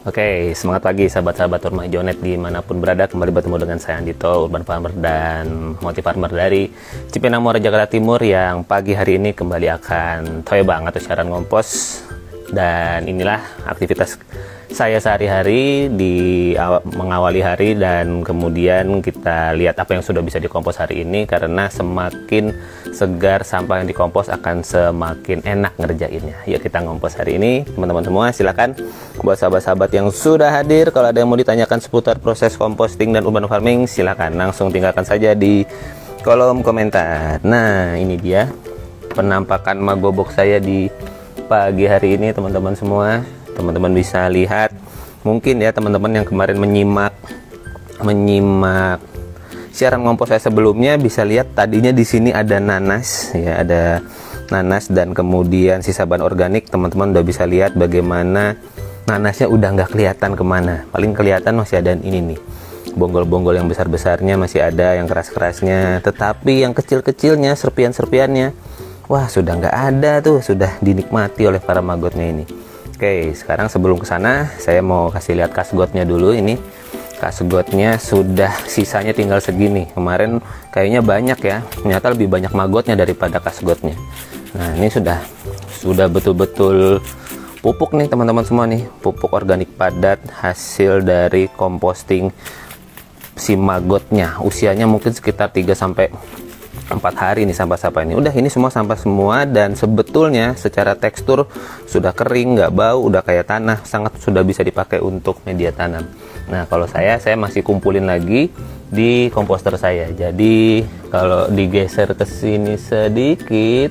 Oke, semangat pagi sahabat-sahabat rumah hijaunet dimanapun berada. Kembali bertemu dengan saya Andito, Urban Farmer dan Multi Farmer dari Cipinang Muara, Jakarta Timur, yang pagi hari ini kembali akan toyobang atau siaran ngompos. Dan inilah aktivitas saya sehari-hari di mengawali hari, dan kemudian kita lihat apa yang sudah bisa dikompos hari ini, karena semakin segar sampah yang dikompos akan semakin enak ngerjainnya. Yuk kita ngompos hari ini teman-teman semua. Silakan buat sahabat-sahabat yang sudah hadir, kalau ada yang mau ditanyakan seputar proses composting dan urban farming, silakan langsung tinggalkan saja di kolom komentar. Nah, ini dia penampakan magobok saya di pagi hari ini teman-teman semua. Teman-teman bisa lihat, mungkin ya teman-teman yang kemarin menyimak siaran ngompos saya sebelumnya bisa lihat, tadinya di sini ada nanas ya, ada nanas dan kemudian sisa bahan organik. Teman-teman udah bisa lihat bagaimana nanasnya udah nggak kelihatan kemana, paling kelihatan masih ada ini nih, bonggol-bonggol yang besar-besarnya masih ada, yang keras-kerasnya, tetapi yang kecil-kecilnya, serpian-serpiannya, wah sudah nggak ada tuh, sudah dinikmati oleh para magotnya ini. Oke, sekarang sebelum ke sana saya mau kasih lihat kasgotnya dulu. Ini kasgotnya sudah sisanya tinggal segini. Kemarin kayaknya banyak ya, ternyata lebih banyak magotnya daripada kasgotnya. Nah, ini sudah betul-betul pupuk nih teman-teman semua nih, pupuk organik padat hasil dari composting si magotnya. Usianya mungkin sekitar 3-4 hari nih sampah-sampah ini. Udah, ini semua sampah semua, dan sebetulnya secara tekstur sudah kering, nggak bau, udah kayak tanah, sangat sudah bisa dipakai untuk media tanam. Nah, kalau saya masih kumpulin lagi di komposter saya. Jadi kalau digeser ke sini sedikit,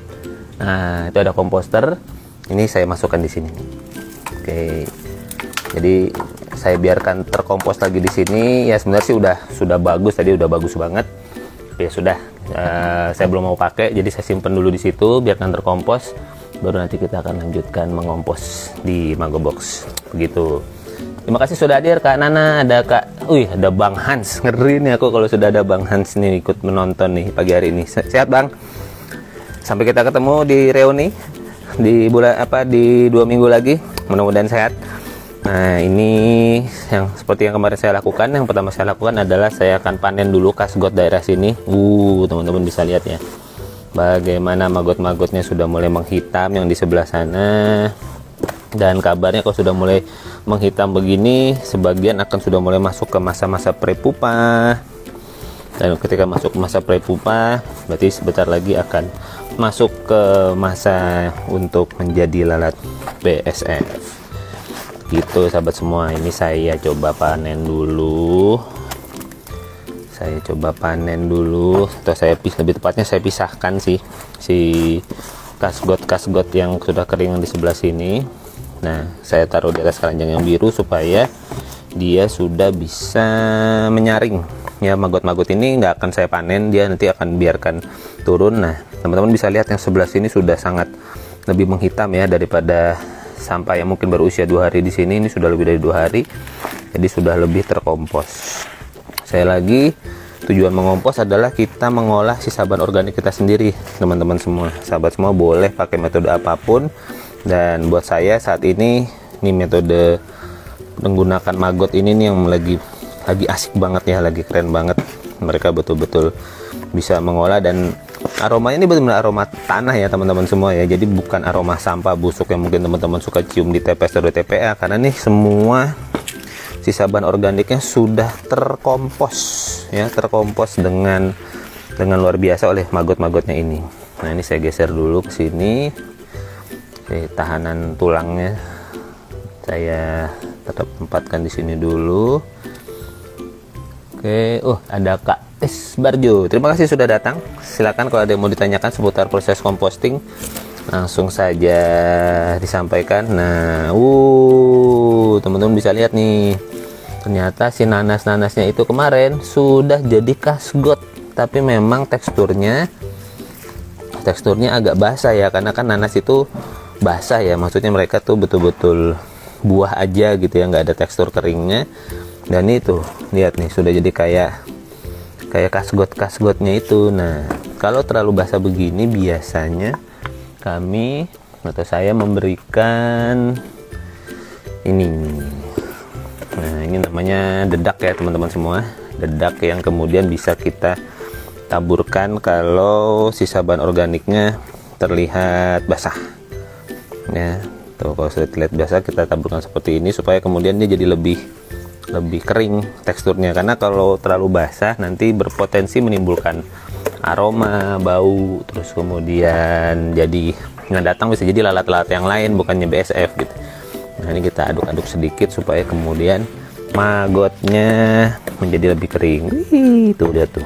nah itu ada komposter. Ini saya masukkan di sini. Oke. Jadi saya biarkan terkompos lagi di sini. Ya sebenarnya sih sudah bagus, tadi udah bagus banget. Ya sudah, saya belum mau pakai, jadi saya simpan dulu di situ biarkan terkompos, baru nanti kita akan lanjutkan mengompos di Magobox. Begitu. Terima kasih sudah hadir Kak Nana, ada Kak, ada Bang Hans. Ngeri nih aku kalau sudah ada Bang Hans nih ikut menonton nih pagi hari ini. Sehat Bang? Sampai kita ketemu di reuni di di 2 minggu lagi. Mudah-mudahan sehat. Nah, ini yang seperti yang kemarin saya lakukan. Yang pertama saya lakukan adalah saya akan panen dulu kasgot daerah sini. Teman-teman bisa lihat ya, bagaimana magot-magotnya sudah mulai menghitam yang di sebelah sana. Dan kabarnya kalau sudah mulai menghitam begini, sebagian akan sudah mulai masuk ke masa-masa prepupa. Dan ketika masuk masa prepupa, berarti sebentar lagi akan masuk ke masa untuk menjadi lalat BSF. Gitu sahabat semua. Ini saya coba panen dulu, atau lebih tepatnya saya pisahkan si kasgot yang sudah kering di sebelah sini. Nah, saya taruh di atas keranjang yang biru supaya dia sudah bisa menyaring ya. Magot-magot ini nggak akan saya panen, dia nanti akan biarkan turun. Nah, teman-teman bisa lihat yang sebelah sini sudah sangat lebih menghitam ya daripada sampah yang mungkin berusia 2 hari di sini. Ini sudah lebih dari 2 hari, jadi sudah lebih terkompos. Saya lagi, tujuan mengompos adalah kita mengolah sisa bahan organik kita sendiri teman-teman semua. Sahabat semua boleh pakai metode apapun, dan buat saya saat ini metode menggunakan magot ini nih yang lagi asik banget ya, lagi keren banget. Mereka betul-betul bisa mengolah, dan aromanya ini benar-benar aroma tanah ya teman-teman semua ya. Jadi bukan aroma sampah busuk yang mungkin teman-teman suka cium di TPS atau TPA, karena nih semua sisa bahan organiknya sudah terkompos ya, terkompos dengan luar biasa oleh magot-magotnya ini. Nah, ini saya geser dulu ke sini. Tahanan tulangnya saya tetap tempatkan di sini dulu. Oke, ada Kak Barjo, terima kasih sudah datang. Silakan kalau ada yang mau ditanyakan seputar proses composting, langsung saja disampaikan. Nah, teman-teman bisa lihat nih, ternyata si nanas-nanasnya itu kemarin sudah jadi kasgot, tapi memang teksturnya agak basah ya, karena kan nanas itu basah ya, maksudnya mereka tuh betul-betul buah aja gitu ya, nggak ada tekstur keringnya. Dan itu lihat nih, sudah jadi kayak kasgot-kasgotnya itu. Nah, kalau terlalu basah begini, biasanya kami atau saya memberikan ini Nah, ini namanya dedak ya teman-teman semua, dedak yang kemudian bisa kita taburkan kalau sisa bahan organiknya terlihat basah ya. Tuh, kalau sudah terlihat basah kita taburkan seperti ini supaya kemudian dia jadi lebih kering teksturnya, karena kalau terlalu basah nanti berpotensi menimbulkan aroma, bau, terus kemudian jadi yang datang bisa jadi lalat-lalat yang lain, bukannya BSF gitu. Nah, ini kita aduk-aduk sedikit supaya kemudian magotnya menjadi lebih kering. Wih, tuh dia tuh.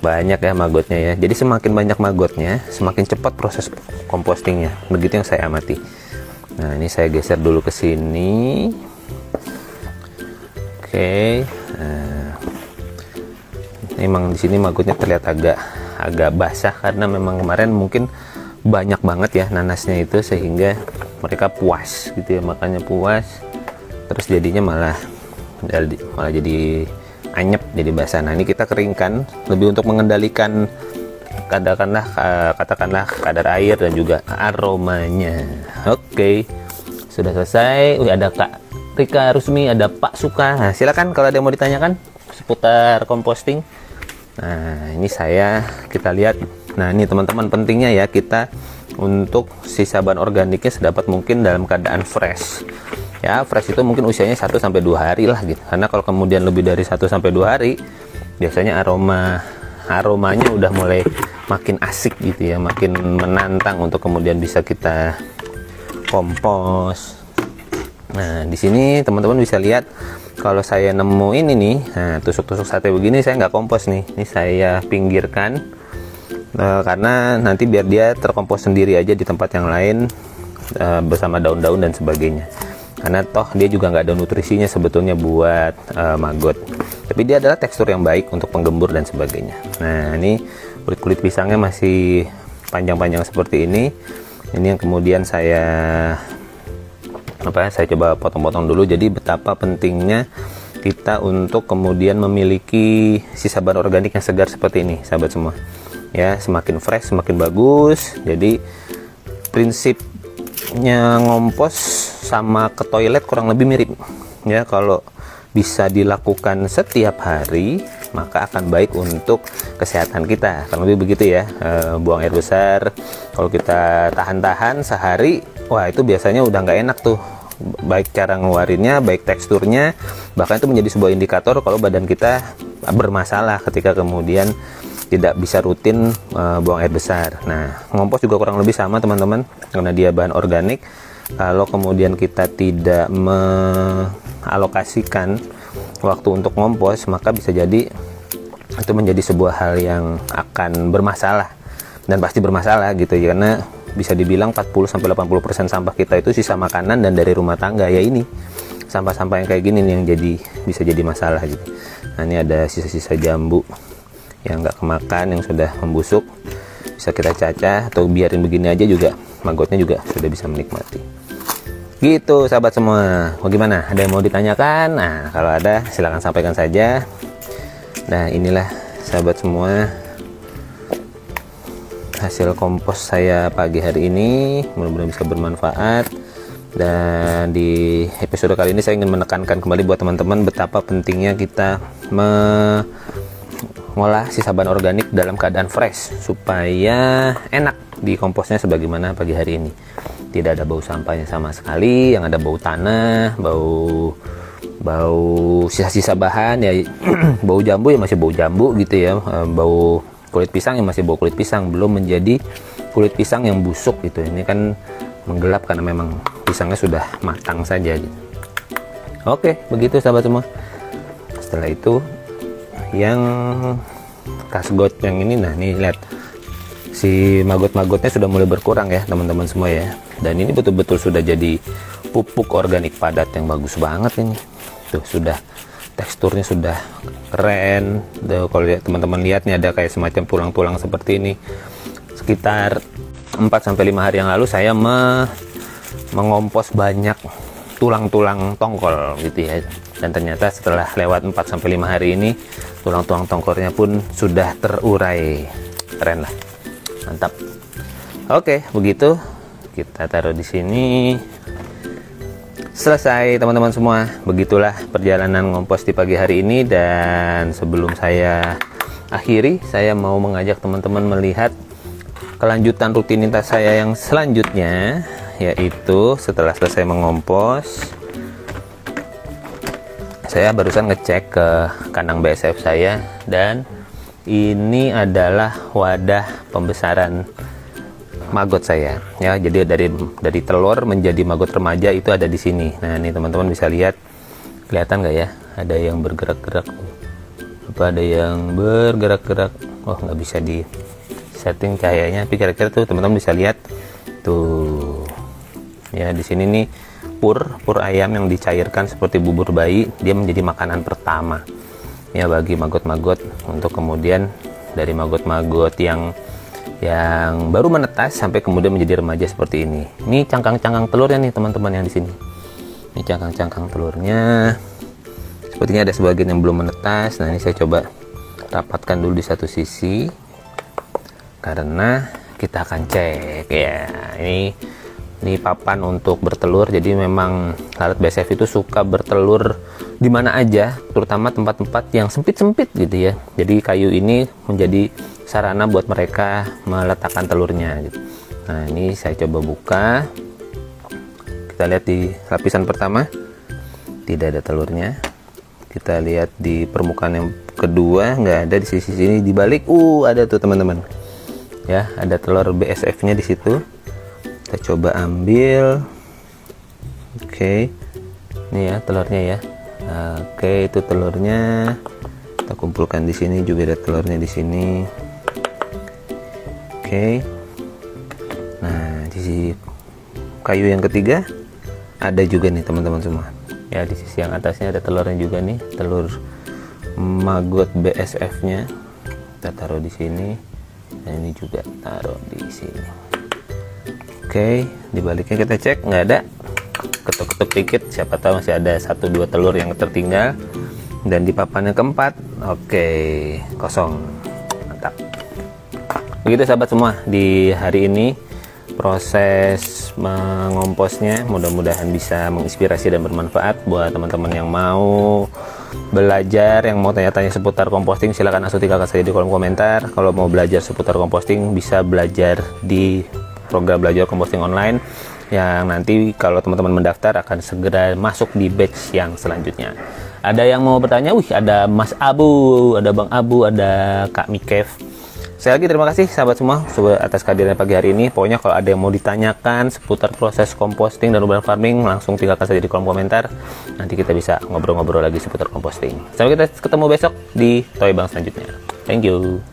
Banyak ya magotnya ya. Jadi semakin banyak magotnya, semakin cepat proses compostingnya. Begitu yang saya amati. Nah, ini saya geser dulu ke sini. Oke. Nah, memang di sini magotnya terlihat agak basah karena memang kemarin mungkin banyak banget ya nanasnya itu, sehingga mereka puas gitu ya, makanya puas, terus jadinya malah jadi anyep, jadi basah. Nah, ini kita keringkan lebih untuk mengendalikan katakanlah kadar air dan juga aromanya. Oke, sudah selesai. Ada Kak Rika Rusmi, ada Pak Suka. Nah, silakan kalau ada yang mau ditanyakan seputar composting. Nah, ini kita lihat. Nah, ini teman-teman, pentingnya ya kita untuk sisa bahan organiknya sedapat mungkin dalam keadaan fresh ya. Fresh itu mungkin usianya 1-2 hari lah gitu, karena kalau kemudian lebih dari 1-2 hari biasanya aromanya udah mulai makin asik gitu ya, makin menantang untuk kemudian bisa kita kompos. Nah, di sini teman-teman bisa lihat kalau saya nemuin ini, nah tusuk-tusuk sate begini saya nggak kompos nih, ini saya pinggirkan. Karena nanti biar dia terkompos sendiri aja di tempat yang lain bersama daun-daun dan sebagainya, karena toh dia juga nggak ada nutrisinya sebetulnya buat maggot, tapi dia adalah tekstur yang baik untuk penggembur dan sebagainya. Nah, ini kulit pisangnya masih panjang-panjang seperti ini yang kemudian saya coba potong-potong dulu. Jadi betapa pentingnya kita untuk kemudian memiliki sisa bahan organik yang segar seperti ini, sahabat semua ya. Semakin fresh semakin bagus. Jadi prinsipnya ngompos sama ke toilet kurang lebih mirip ya. Kalau bisa dilakukan setiap hari maka akan baik untuk kesehatan kita, kurang lebih begitu ya. Buang air besar kalau kita tahan-tahan sehari, wah itu biasanya udah nggak enak tuh, baik cara ngeluarinnya, baik teksturnya, bahkan itu menjadi sebuah indikator kalau badan kita bermasalah ketika kemudian tidak bisa rutin buang air besar. Nah, ngompos juga kurang lebih sama teman-teman, karena dia bahan organik. Kalau kemudian kita tidak mengalokasikan waktu untuk ngompos, maka bisa jadi itu menjadi sebuah hal yang akan bermasalah, dan pasti bermasalah gitu ya, karena bisa dibilang 40-80% sampah kita itu sisa makanan dan dari rumah tangga ya. Ini sampah-sampah yang kayak gini nih yang bisa jadi masalah gitu. Nah, ini ada sisa-sisa jambu yang nggak kemakan, yang sudah membusuk, bisa kita cacah atau biarin begini aja juga, maggotnya juga sudah bisa menikmati gitu sahabat semua. Bagaimana, ada yang mau ditanyakan? Nah, kalau ada silahkan sampaikan saja. Nah, inilah sahabat semua hasil kompos saya pagi hari ini, mudah-mudahan bisa bermanfaat. Dan di episode kali ini saya ingin menekankan kembali buat teman-teman betapa pentingnya kita mengolah sisa bahan organik dalam keadaan fresh supaya enak di komposnya sebagaimana pagi hari ini. Tidak ada bau sampahnya sama sekali, yang ada bau tanah, bau sisa-sisa bahan ya. Bau jambu ya masih bau jambu gitu ya, bau kulit pisang yang masih bau kulit pisang, belum menjadi kulit pisang yang busuk gitu. Ini kan menggelap karena memang pisangnya sudah matang saja gitu. Oke, begitu sahabat semua. Setelah itu yang kasgot yang ini, nah nih lihat si maggot-maggotnya sudah mulai berkurang ya teman-teman semua ya. Dan ini betul-betul sudah jadi pupuk organik padat yang bagus banget ini. Tuh, sudah teksturnya sudah keren. Tuh, kalau teman-teman lihat nih ada kayak semacam tulang-tulang seperti ini. Sekitar 4-5 hari yang lalu saya mengompos banyak tulang-tulang tongkol gitu ya. Dan ternyata setelah lewat 4-5 hari ini tulang-tulang tongkolnya pun sudah terurai. Keren lah. Mantap. Oke, begitu. Kita taruh di sini. Selesai teman-teman semua. Begitulah perjalanan ngompos di pagi hari ini. Dan sebelum saya akhiri, saya mau mengajak teman-teman melihat kelanjutan rutinitas saya yang selanjutnya, yaitu setelah selesai mengompos, saya barusan ngecek ke kandang BSF saya, dan ini adalah wadah pembesaran maggot saya ya. Jadi dari telur menjadi maggot remaja itu ada di sini. Nah, ini teman-teman bisa lihat, kelihatan nggak ya? Ada yang bergerak-gerak, apa ada yang bergerak-gerak. Oh, nggak bisa di setting cahayanya, tapi kira-kira tuh teman-teman bisa lihat tuh ya. Di sini nih pur ayam yang dicairkan seperti bubur bayi, dia menjadi makanan pertama ya bagi maggot-maggot, untuk kemudian dari maggot-maggot yang baru menetas sampai kemudian menjadi remaja seperti ini. Ini cangkang-cangkang telurnya nih teman-teman yang di sini. Ini cangkang-cangkang telurnya. Sepertinya ada sebagian yang belum menetas. Nah, ini saya coba rapatkan dulu di satu sisi karena kita akan cek ya. Ini papan untuk bertelur. Jadi memang lalat BSF itu suka bertelur di mana aja, terutama tempat-tempat yang sempit-sempit gitu ya. Jadi kayu ini menjadi sarana buat mereka meletakkan telurnya gitu. Nah, ini saya coba buka. Kita lihat di lapisan pertama tidak ada telurnya. Kita lihat di permukaan yang kedua nggak ada. Di sisi sini di balik ada tuh teman-teman ya, ada telur BSF-nya di situ. Kita coba ambil. Oke, ini ya telurnya ya. Oke, itu telurnya. Kita kumpulkan di sini, juga ada telurnya di sini. Oke. Nah, di sisi kayu yang ketiga ada juga nih teman-teman semua. Ya, di sisi yang atasnya ada telurnya juga nih, telur maggot BSF-nya. Kita taruh di sini. Dan ini juga taruh di sini. Oke, di baliknya kita cek, nggak ada. Ketuk-ketuk dikit, siapa tahu masih ada 1-2 telur yang tertinggal. Dan di papan yang keempat, oke, kosong. Mantap. Begitu sahabat semua, di hari ini proses mengomposnya mudah-mudahan bisa menginspirasi dan bermanfaat buat teman-teman yang mau belajar, yang mau tanya-tanya seputar composting. Silahkan langsung tinggalkan saja di kolom komentar. Kalau mau belajar seputar composting, bisa belajar di program belajar composting online yang nanti kalau teman-teman mendaftar akan segera masuk di batch yang selanjutnya. Ada yang mau bertanya? Ada Mas Abu, ada Bang Abu, ada Kak Mikev. Sekali lagi terima kasih sahabat semua atas kehadirannya pagi hari ini. Pokoknya kalau ada yang mau ditanyakan seputar proses composting dan urban farming, langsung tinggalkan saja di kolom komentar. Nanti kita bisa ngobrol-ngobrol lagi seputar composting. Sampai kita ketemu besok di Toy Bang selanjutnya. Thank you.